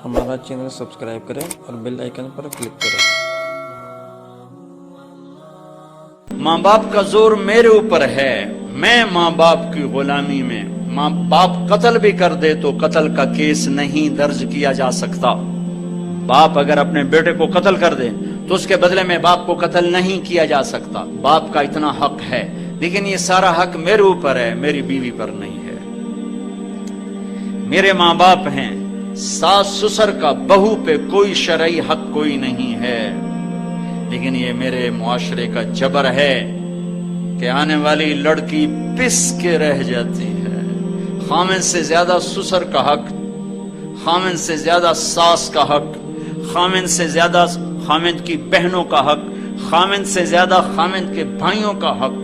हमारा channel subscribe करें और बेल आइकन पर क्लिक करें। माँ बाप का जोर मेरे ऊपर है, मैं माँ बाप की गुलामी में। माँ बाप कत्ल भी कर दे तो कत्ल का केस नहीं दर्ज किया जा सकता। बाप अगर अपने बेटे को कत्ल कर दे तो उसके बदले में बाप को कत्ल नहीं किया जा सकता। बाप का इतना हक है, लेकिन ये सारा हक मेरे ऊपर है, मेरी बीवी पर नहीं है। मेरे माँ बाप हैं, सास ससुर का बहू पे कोई शरई हक कोई नहीं है, लेकिन ये मेरे मुआशरे का जबर है कि आने वाली लड़की पिस के रह जाती है। खामिन से ज्यादा ससुर का हक, खामिन से ज्यादा सास का हक, खामिन से ज्यादा खामिन की बहनों का हक, खामिन से ज्यादा खामिन के भाइयों का हक।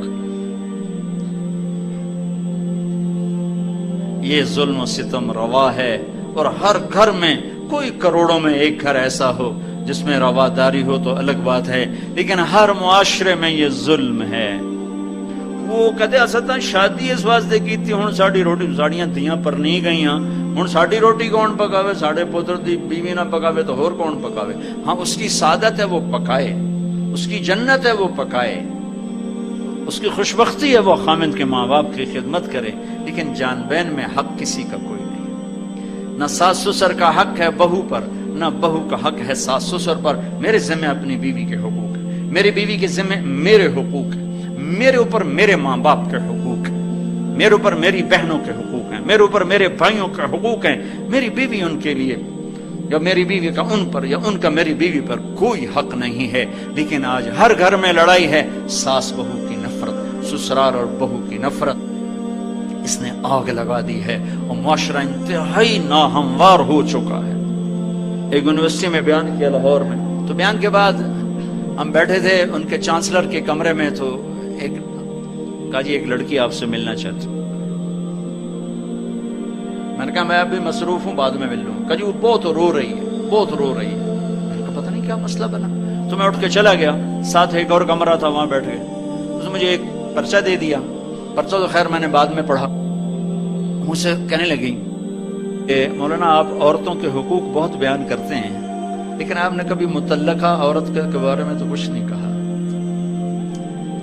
ये जुल्म सितम रवा है, और हर घर में, कोई करोड़ों में एक घर ऐसा हो जिसमें रवादारी हो तो अलग बात है, लेकिन हर मुआशरे में ये जुल्म है। वो कहते असदा शादी इस वास्ते की थी, हुण साडी रोटी साड़ियां धियां पर नहीं गईयां, हुण साडी रोटी कौन पकावे, साडे पुत्र दी बीवी ना पकावे तो होर कौन पकावे। हाँ, उसकी सादत है वो पकाए, उसकी जन्नत है वो पकाए, उसकी खुशबख्ती है वो खामिन के माँ बाप की खिदमत करे, लेकिन जान बहन में हक किसी का कोई नहीं। न सास ससुर का हक है बहू पर, न बहू का हक है सास ससुर पर। मेरे जिम्मे अपनी बीवी के हुकूक है, मेरी बीवी के जिम्मे मेरे हुकूक है, मेरे ऊपर मेरे माँ बाप के हुकूक है, मेरे ऊपर मेरी बहनों के हुकूक हैं, मेरे ऊपर मेरे भाइयों के हुकूक हैं। मेरी बीवी उनके लिए, या मेरी बीवी का उन पर, या उनका मेरी बीवी पर कोई हक नहीं है। लेकिन आज हर घर में लड़ाई है, सास बहू की नफरत, ससुराल और बहू की नफरत, इसने आग लगा दी है और मुआशरा इंतहाई नाहमवार हो चुका है। एक यूनिवर्सिटी में बयान किया लाहौर में, तो बयान के बाद हम बैठे थे उनके चांसलर के कमरे में, तो एक कहा जी एक लड़की आपसे मिलना चाहती। मैंने कहा मैं अभी मसरूफ हूं, बाद में मिल लूंगा। कहा जी वो बहुत रो रही है, बहुत रो रही है। मैंने कहा पता नहीं क्या मसला बना, तो मैं उठ के चला गया, साथ एक और कमरा था, वहां बैठ गए। उसने मुझे एक पर्चा दे दिया, पर्चा तो खैर मैंने बाद में पढ़ा। मुझसे कहने लगी कि मौलाना आप औरतों के हुकूक बहुत बयान करते हैं, लेकिन आपने कभी मुतल्लका औरत के बारे में तो कुछ नहीं कहा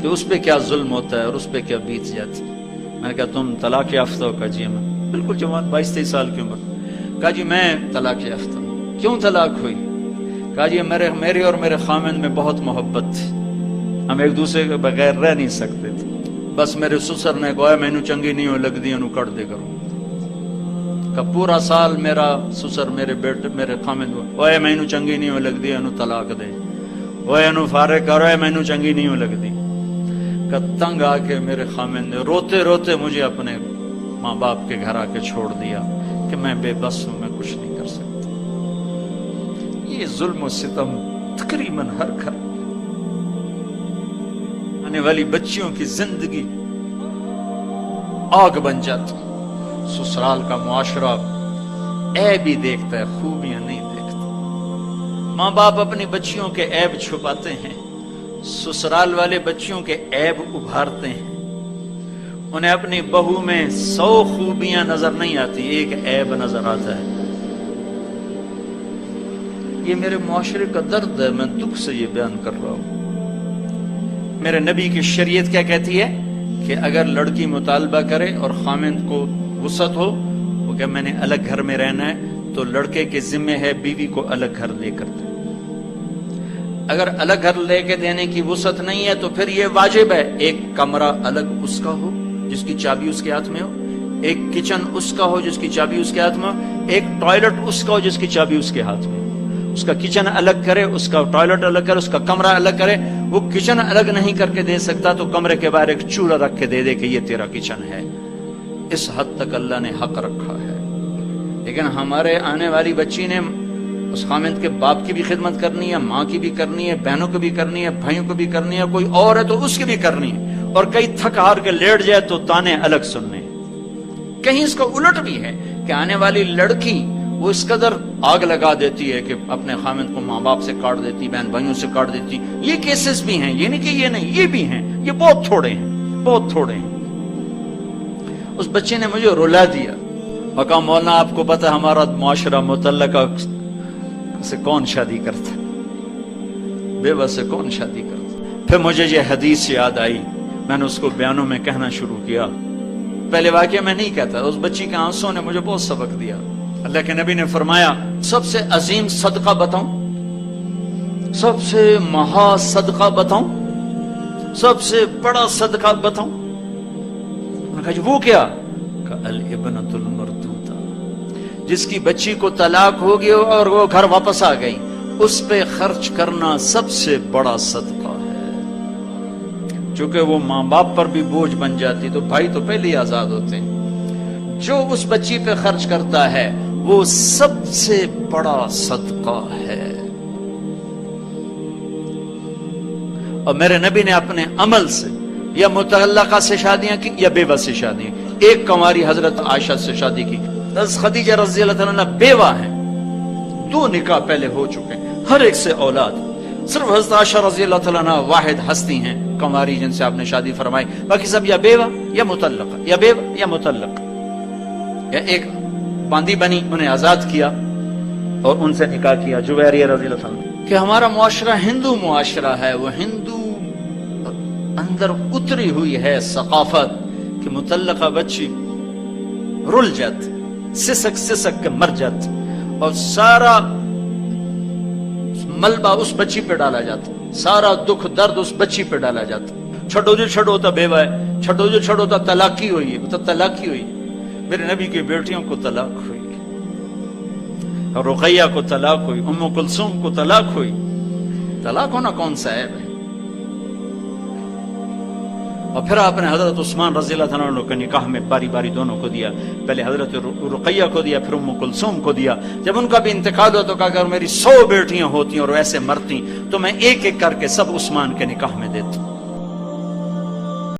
कि उस पे क्या जुल्म होता है और उस पे क्या बीत जाती है। मैंने कहा तुम तलाक याफ्ता हो? कहा जी मैं बिल्कुल जवान 22-23 साल की उम्र। कहा जी मैं तलाक याफ्ता हूं। क्यों तलाक हुई? कहा जी मेरे और मेरे खामिन में बहुत मोहब्बत थी, हम एक दूसरे के बगैर रह नहीं सकते थे। बस मेरे ससुर ने कहा मैनू चंगी नहीं हो लगती, इनू कट दे करो। का पूरा साल मेरा ससुर मेरे बेटे मेरे खामिन ओए मैनू चंगी नहीं हो लगती, इनू तलाक दे, ओए इनू फारे करो, मैनू चंगी नहीं हो लगती। का तंग आके मेरे खामिन ने रोते रोते मुझे अपने माँ बाप के घर आके छोड़ दिया कि मैं बेबस हूं, मैं कुछ नहीं कर सकता। ये जुल्म और सितम तकरीबन हर घर, आने वाली बच्चियों की जिंदगी आग बन जाती। ससुराल का मुआशरा ऐब ही देखता है, खूबियां नहीं देखता। माँ बाप अपनी बच्चियों के ऐब छुपाते हैं, ससुराल वाले बच्चियों के ऐब उभारते हैं। उन्हें अपनी बहू में 100 खूबियां नजर नहीं आती, एक ऐब नजर आता है। ये मेरे मुआशरे का दर्द है, मैं दुख से ये बयान कर रहा हूं। मेरे नबी की शरीयत क्या कहती है कि अगर लड़की मुतालबा करे और खामिन को वुसअत हो, वो क्या मैंने अलग घर में रहना है, तो लड़के के जिम्मे है बीवी को अलग घर लेकर दे। अगर अलग घर लेके देने की वुसअत नहीं है तो फिर ये वाजिब है एक कमरा अलग उसका हो जिसकी चाबी उसके हाथ में हो, एक किचन उसका हो जिसकी चाबी उसके हाथ में हो, एक टॉयलेट उसका हो जिसकी चाबी उसके हाथ में हो। उसका किचन अलग करे, उसका टॉयलेट अलग करे, उसका कमरा अलग करे। वो किचन अलग नहीं करके दे सकता तो कमरे के बाहर एक चूल्हा रख के दे दे कि ये तेरा किचन है। इस हद तक अल्लाह ने हक रखा है। लेकिन हमारे आने वाली बच्ची ने उस खामिन के बाप की भी खिदमत करनी है, माँ की भी करनी है, बहनों की भी करनी है, भाइयों को भी करनी है, कोई और है तो उसकी भी करनी है, और कहीं थक हार के लेट जाए तो ताने अलग सुनने। कहीं इसका उलट भी है कि आने वाली लड़की वो इस कदर आग लगा देती है कि अपने खामिन को माँ बाप से काट देती, बहन भाइयों से काट देती। ये केसेस भी हैं, ये नहीं कि ये नहीं, ये भी हैं, ये बहुत थोड़े हैं, बहुत थोड़े हैं। उस बच्चे ने मुझे रुला दिया, मौलाना आपको पता हमारा मुआशरा मुतल्लका سے کون شادی کرتا ہے؟ بیوہ سے کون شادی کرتا؟ پھر مجھے یہ حدیث یاد آئی، میں نے اس کو بیانوں میں کہنا شروع کیا. پہلے واقعہ میں نہیں کہتا، اس بچی کے آنسوں نے مجھے بہت سبق دیا. اللہ کے نبی نے فرمایا سب سے عظیم صدقہ بتاؤں، سب سے مہا صدقہ بتاؤں، سب سے بڑا صدقہ بتاؤں؟ میں نے کہا وہ کیا؟ کہا الابنۃ المردودہ، جس کی بچی کو طلاق ہو گئی اور وہ گھر واپس آ گئی، اس پہ خرچ کرنا سب سے بڑا صدقہ ہے. چونکہ وہ ماں باپ پر بھی بوجھ بن جاتی تو بھائی تو پہلے ہی آزاد ہوتے ہیں. جو اس بچی پہ خرچ کرتا ہے وہ سب سے بڑا صدقہ ہے. اور میرے نبی نے اپنے عمل سے یا متعلقہ سے شادیاں کی یا بیوہ سے شادیاں کی. ایک کنواری حضرت عائشہ سے شادی کی. حضرت خدیجہ رضی اللہ تعالیٰ عنہ بیوہ ہیں، 2 نکاح پہلے ہو چکے ہیں، ہر ایک سے اولاد. صرف حضرت عائشہ رضی اللہ تعالیٰ عنہ واحد ہستی ہیں کنواری جن سے آپ نے شادی فرمائی، باقی سب یا بیوہ یا مطلقہ، یا بیوہ یا مطلقہ. یا ایک باندی بنی، انہیں آزاد کیا اور ان سے نکاح کیا. جویریہ رضی اللہ تعالیٰ عنہ. کہ ہمارا معاشرہ ہندو معاشرہ ہے، وہ ہندو اندر اتری ہوئی ہے ثقافت کہ مطلقہ بچی رل جاتی، سسک سسک کے مر جاتی، اور سارا ملبہ اس بچی پہ ڈالا جاتا، سارا دکھ درد اس بچی پہ ڈالا جاتا. چھٹو جو چھٹو تا بیوہ ہے، چھٹو جو چھٹو تا طلاقی ہوئی ہے، تو طلاقی ہوئی. میرے نبی کی بیٹیوں کو طلاق ہوئی، رقیہ کو طلاق ہوئی، ام کلثوم کو طلاق ہوئی. طلاق ہونا کون سا عیب ہے؟ اور پھر آپ نے حضرت عثمان رضی اللہ عنہ کے نکاح میں باری باری دونوں کو دیا. پہلے حضرت رقیہ کو دیا، پھر ام کلثوم کو دیا. جب ان کا بھی انتقال ہوا تو کہا اگر میری 100 بیٹیاں ہوتی اور ویسے مرتی تو میں ایک ایک کر کے سب عثمان کے نکاح میں دیتا.